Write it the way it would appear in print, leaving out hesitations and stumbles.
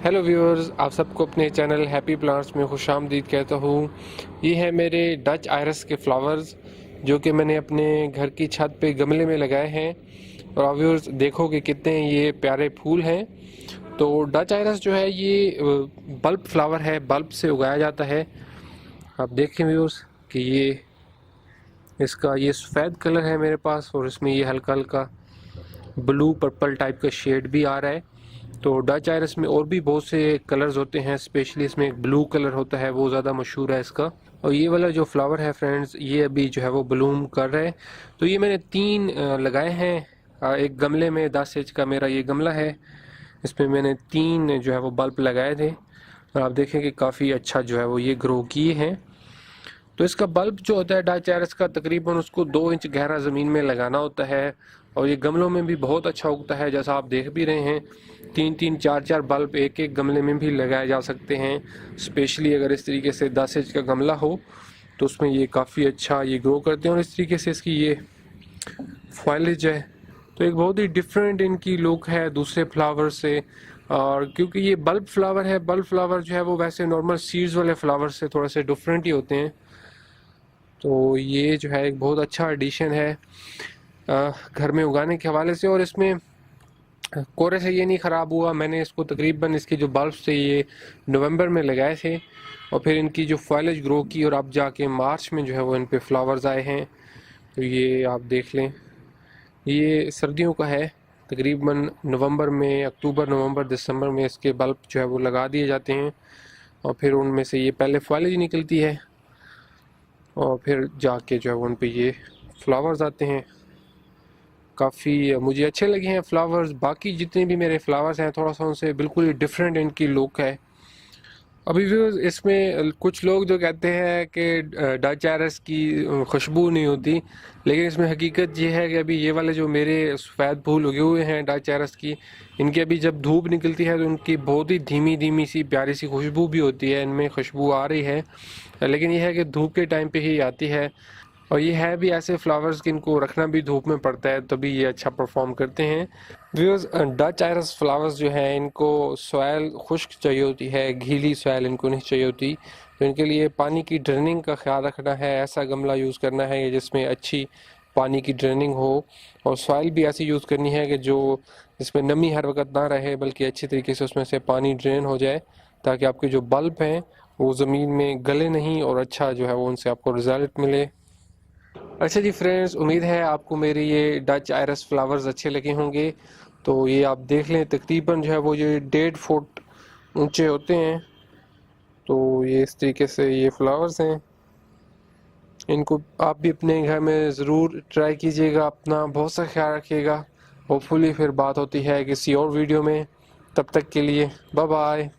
Hello viewers, आप सबको अपने चैनल हैप्पी प्लांट्स में खुशामदीद कहता हूँ। ये है मेरे डच आयरस के फ्लावर्स जो कि मैंने अपने घर की छत पे गमले में लगाए हैं। और आप व्यूअर्स देखो कि कितने ये प्यारे फूल हैं। तो डच आयरस जो है ये बल्ब फ्लावर है, बल्ब से उगाया जाता है। आप देखें व्यूअर्स कि ये इसका ये सफ़ेद कलर है मेरे पास, और इसमें ये हल्का हल्का ब्लू पर्पल टाइप का शेड भी आ रहा है। तो डच आयरस में और भी बहुत से कलर्स होते हैं, स्पेशली इसमें एक ब्लू कलर होता है, वो ज़्यादा मशहूर है इसका। और ये वाला जो फ्लावर है फ्रेंड्स, ये अभी जो है वो ब्लूम कर रहा है। तो ये मैंने 3 लगाए हैं। एक गमले में 10 इंच का मेरा ये गमला है, इसमें मैंने 3 जो है वो बल्ब लगाए थे। और आप देखें कि काफ़ी अच्छा जो है वो ये ग्रो किए हैं। तो इसका बल्ब जो होता है डच आयरस का, तकरीबन उसको 2 इंच गहरा ज़मीन में लगाना होता है। और ये गमलों में भी बहुत अच्छा उगता है, जैसा आप देख भी रहे हैं। 3-3 4-4 बल्ब एक एक गमले में भी लगाए जा सकते हैं। स्पेशली अगर इस तरीके से 10 इंच का गमला हो तो उसमें ये काफ़ी अच्छा ये ग्रो करते हैं। और इस तरीके से इसकी ये फॉइलेज है, तो एक बहुत ही डिफरेंट इनकी लुक है दूसरे फ्लावर से। और क्योंकि ये बल्ब फ्लावर है, बल्ब फ्लावर जो है वो वैसे नॉर्मल सीड्स वाले फ्लावर से थोड़ा से डिफरेंट ही होते हैं। तो ये जो है एक बहुत अच्छा एडिशन है घर में उगाने के हवाले से। और इसमें कोरे से ये नहीं ख़राब हुआ। मैंने इसको तकरीबन इसके जो बल्ब थे ये नवंबर में लगाए थे, और फिर इनकी जो फॉइलेज ग्रो की और अब जाके मार्च में जो है वो इन पे फ्लावर्स आए हैं। तो ये आप देख लें, ये सर्दियों का है। तकरीबन नवंबर में, अक्टूबर नवंबर दिसंबर में इसके बल्ब जो है वो लगा दिए जाते हैं, और फिर उनमें से ये पहले फॉइलेज निकलती है और फिर जाके जो है उन पे ये फ्लावर्स आते हैं। काफ़ी मुझे अच्छे लगे हैं फ्लावर्स। बाकी जितने भी मेरे फ्लावर्स हैं थोड़ा सा उनसे बिल्कुल ही डिफरेंट इनकी लुक है। अभी भी इसमें कुछ लोग जो कहते हैं कि डच आयरस की खुशबू नहीं होती, लेकिन इसमें हकीकत ये है कि अभी ये वाले जो मेरे सफ़ेद फूल उगे हुए हैं डच आयरस की, इनकी अभी जब धूप निकलती है तो उनकी बहुत ही धीमी धीमी सी प्यारी सी खुशबू भी होती है, इनमें खुशबू आ रही है। लेकिन यह है कि धूप के टाइम पे ही आती है। और ये है भी ऐसे फ्लावर्स कि इनको रखना भी धूप में पड़ता है, तभी ये अच्छा परफॉर्म करते हैं। व्यूअर्स, डच आयरस फ्लावर्स जो हैं इनको सॉयल खुश्क चाहिए होती है, गीली सॉयल इनको नहीं चाहिए होती। तो इनके लिए पानी की ड्रेनिंग का ख्याल रखना है, ऐसा गमला यूज़ करना है जिसमें अच्छी पानी की ड्रेनिंग हो। और सॉयल भी ऐसी यूज़ करनी है कि जो जिसमें नमी हर वक्त ना रहे, बल्कि अच्छी तरीके से उसमें से पानी ड्रेन हो जाए, ताकि आपके जो बल्ब हैं वो ज़मीन में गले नहीं, और अच्छा जो है वो उनसे आपको रिजल्ट मिले। अच्छा जी फ्रेंड्स, उम्मीद है आपको मेरे ये डच आयरस फ्लावर्स अच्छे लगे होंगे। तो ये आप देख लें, तकरीबन जो है वो ये 1.5 फुट ऊंचे होते हैं। तो ये इस तरीके से ये फ्लावर्स हैं। इनको आप भी अपने घर में ज़रूर ट्राई कीजिएगा। अपना बहुत सा ख्याल रखिएगा। होपफुली फिर बात होती है किसी और वीडियो में। तब तक के लिए बाय बाय।